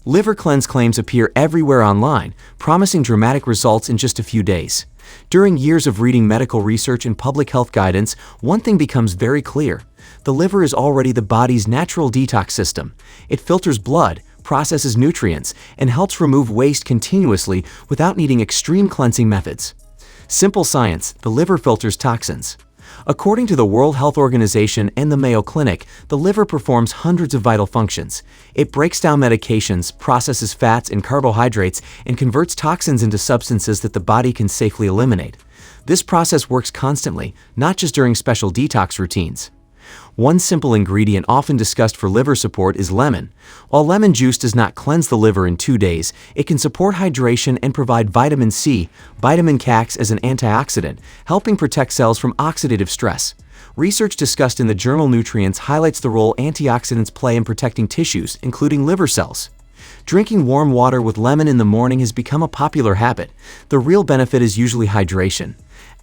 Liver cleanse claims appear everywhere online, promising dramatic results in just a few days. During years of reading medical research and public health guidance, one thing becomes very clear. The liver is already the body's natural detox system. It filters blood, processes nutrients, and helps remove waste continuously without needing extreme cleansing methods. Simple science: the liver filters toxins. According to the World Health Organization and the Mayo Clinic, the liver performs hundreds of vital functions. It breaks down medications, processes fats and carbohydrates, and converts toxins into substances that the body can safely eliminate. This process works constantly, not just during special detox routines. One simple ingredient often discussed for liver support is lemon. While lemon juice does not cleanse the liver in 2 days, it can support hydration and provide vitamin C. Vitamin C acts as an antioxidant, helping protect cells from oxidative stress. Research discussed in the journal Nutrients highlights the role antioxidants play in protecting tissues, including liver cells. Drinking warm water with lemon in the morning has become a popular habit. The real benefit is usually hydration.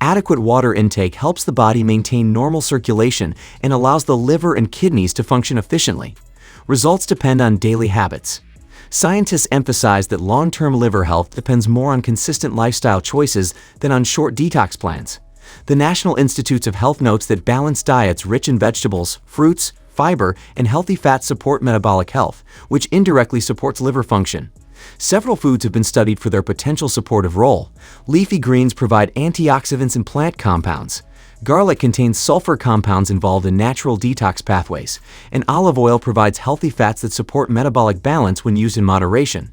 Adequate water intake helps the body maintain normal circulation and allows the liver and kidneys to function efficiently. Results depend on daily habits. Scientists emphasize that long-term liver health depends more on consistent lifestyle choices than on short detox plans. The National Institutes of Health notes that balanced diets rich in vegetables, fruits, fiber, and healthy fats support metabolic health, which indirectly supports liver function. Several foods have been studied for their potential supportive role. Leafy greens provide antioxidants and plant compounds. Garlic contains sulfur compounds involved in natural detox pathways, and olive oil provides healthy fats that support metabolic balance when used in moderation.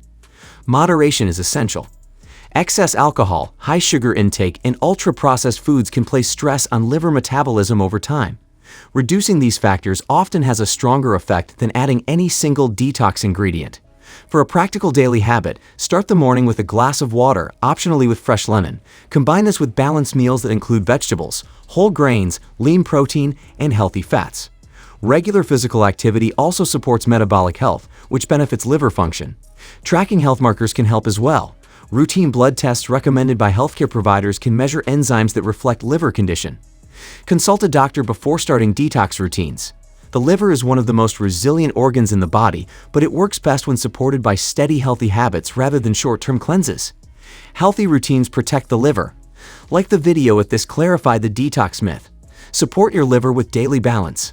Moderation is essential. Excess alcohol, high sugar intake, and ultra-processed foods can place stress on liver metabolism over time. Reducing these factors often has a stronger effect than adding any single detox ingredient. For a practical daily habit, start the morning with a glass of water, optionally with fresh lemon. Combine this with balanced meals that include vegetables, whole grains, lean protein, and healthy fats. Regular physical activity also supports metabolic health, which benefits liver function. Tracking health markers can help as well. Routine blood tests recommended by healthcare providers can measure enzymes that reflect liver condition. Consult a doctor before starting detox routines. The liver is one of the most resilient organs in the body, but it works best when supported by steady, healthy habits rather than short-term cleanses. Healthy routines protect the liver. Like the video if this clarified the detox myth. Support your liver with daily balance.